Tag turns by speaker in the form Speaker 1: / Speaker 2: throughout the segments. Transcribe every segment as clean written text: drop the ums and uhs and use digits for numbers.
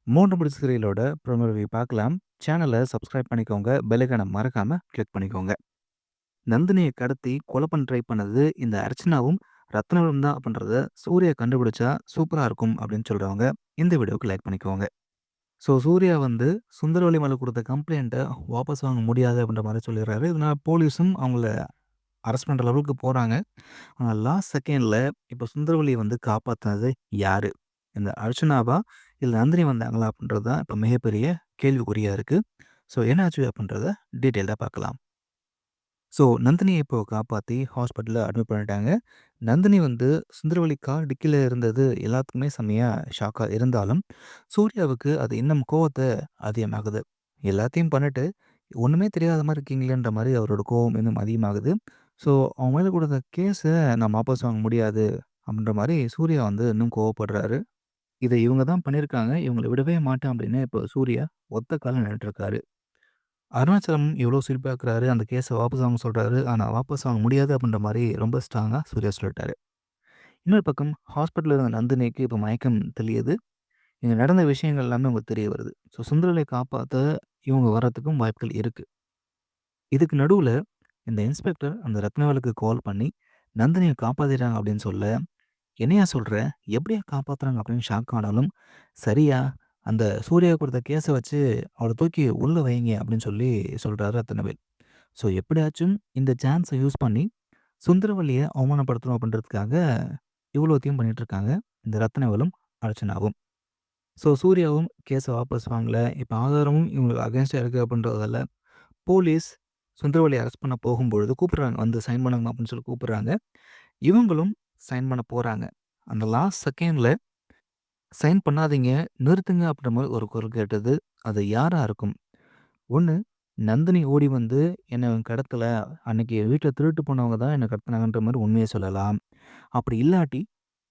Speaker 1: 3 முடிச்சு சீரியலோட promo review பார்க்கலாம். சேனல subscribe பண்ணிக்கோங்க. பெல் ஐகான மறக்காம கிளிக் பண்ணிக்கோங்க. நந்தினிய கடத்தி கொலை பண்ண ட்ரை பண்ணது இந்த அர்ச்சனாவும், ரத்னாவும் தான் அப்படின்றத சூர்யா கண்டுபிடிச்சா சூப்பரா இருக்கும் அப்படின்னு சொல்றவங்க இந்த வீடியோவுக்கு லைக் பண்ணிக்கோங்க. சூர்யா வந்து சுந்தரவல்லி மேல குடுத்த கம்ப்ளைண்ட்ட வாபஸ் வாங்க முடியாது அப்படின்ற மாரி சொல்லிடுறாரு. இதனால போலீஸும் அவங்கள அரெஸ்ட் பண்ற லெவலுக்கு போறாங்க. ஆனா லாஸ்ட் செகண்ட்ல இப்ப சுந்தரவல்லிய வந்து காப்பாத்துனது யாரு? இந்த அர்ச்சனாவா? இல்ல நந்தினி வந்தாங்களா? அப்படின்றது தான் இப்ப மிகப்பெரிய கேள்விக்குறியா இருக்கு. என்னாச்சு அப்படின்றத டீட்டெயில்டா பார்க்கலாம். நந்தினிய இப்போ காப்பாத்தி ஹாஸ்பிட்டல்ல அட்மிட் பண்ணிட்டாங்க. நந்தினி வந்து சுந்தரவல்லி கார் டிக்கில இருந்தது எல்லாத்துக்குமே செம்மையா ஷாக்கா இருந்தாலும், சூர்யாவுக்கு அது இன்னும் கோவத்த அதிகமாகுது. எல்லாத்தையும் பண்ணிட்டு, ஒண்ணுமே தெரியாத மாரி இருக்கீங்களேன்ற மாரி அவரோட கோவம் இன்னும் அதிகமாகுது. அவங்க மேல குடுத்த கேஸ நான் வாபஸ் வாங்க முடியாது அப்படின்ற மாரி சூர்யா வந்து இன்னும் கோவப்படுறாரு. இத இவங்க தான் பண்ணியிருக்காங்க. இவங்கள விடவே மாட்டேன் அப்படின்னு இப்போ சூர்யா ஒத்த கால்ல நின்னுட்டுருக்காரு. அருணாச்சலம் எவ்வளோ சிரிப்பாக்குறாரு. அந்த கேஸ வாபஸ் வாங்க சொல்றாரு. ஆனா வாபஸ் வாங்க முடியாது அப்படின்ற மாரி ரொம்ப ஸ்ட்ராங்கா சூர்யா சொல்லிட்டாரு. இன்னொரு பக்கம் ஹாஸ்பிட்டல்ல இருந்த நந்தினிக்கு இப்போ மயக்கம் தெளியுது. இங்க நடந்த விஷயங்கள் எல்லாமே உங்களுக்கு தெரிய வருது. சுந்தரலை காப்பாத்த இவங்க வர்றதுக்கும் வாய்ப்புகள் இருக்கு. இதுக்கு நடுவுல இந்த இன்ஸ்பெக்டர் அந்த ரத்னாவலுக்கு கால் பண்ணி, நந்தினிய காப்பாத்திட்டாங்க அப்படின்னு சொல்ல, "என்னையா சொல்ற? எப்படியா காப்பாத்துறாங்க?" அப்படின்னு ஷாக் ஆனாலும், "சரியா, அந்த சூர்யா குடுத்த கேஸ வச்சு அவர தூக்கி உள்ள வைங்க" அப்படின்னு சொல்லி சொல்றாரு ரத்னவேல். எப்படியாச்சும் இந்த சான்ஸ யூஸ் பண்ணி சுந்தரவல்லிய அவமானப்படுத்தணும் அப்படின்றதுக்காக இவ்வளோத்தையும் பண்ணிட்டு இருக்காங்க. இந்த ரத்னவேலும், அர்ச்சனாவும். சூர்யாவும் கேஸ வாபஸ் வாங்கல. இப்ப ஆதாரமும் இவங்களுக்கு அகைன்ஸ்டா இருக்கு அப்படின்றதால, போலீஸ் சுந்தரவல்லிய அரெஸ்ட் பண்ண போகும்பொழுது கூப்பிடுறாங்க. வந்து சைன் பண்ணுங்க அப்படின்னு சொல்லி கூப்பிடுறாங்க. இவங்களும் சைன் பண்ண போறாங்க. அந்த லாஸ்ட் செகண்ட்ல சைன் பண்ணாதீங்க, நிறுத்துங்க அப்படின்ற மாரி ஒரு குரல் கேட்டது. அது யாரா இருக்கும்? ஒண்ணு நந்தினி ஓடி வந்து என்ன இவன் கடத்தல. அன்னைக்கு வீட்ல திருட்டு போனவங்க தான் என்ன கடத்துனாங்கன்ற மாரி உண்மைய சொல்லலாம். அப்படி இல்லாட்டி,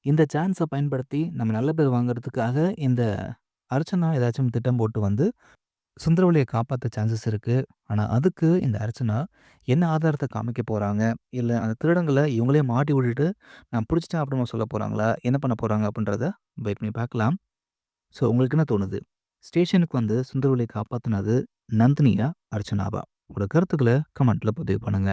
Speaker 1: இந்த சான்ஸ பயன்படுத்தி நம்ம நல்ல பேர் வாங்குறதுக்காக இந்த அர்ச்சனா ஏதாச்சும் திட்டம் போட்டு வந்து சுந்தரவலிய காப்பாத்த சான்சஸ் இருக்கு. ஆனா, அதுக்கு இந்த அர்ச்சனா என்ன ஆதாரத்த காமிக்க போறாங்க? இல்ல அந்த திருடங்கள இவங்களே மாட்டி விட்டுட்டு, நான் புடிச்சுட்டேன் அப்புறமா சொல்ல போறாங்களா? என்ன பண்ண போறாங்க? அப்படின்றத வெயிட் பண்ணி பார்க்கலாம். உங்களுக்கு என்ன தோணுது? ஸ்டேஷனுக்கு வந்து சுந்தரவலிய காப்பாத்துனது நந்தினியா? அர்ச்சனாவா? உங்களோட கருத்துக்கள கமெண்ட்ல பதிவு பண்ணுங்க.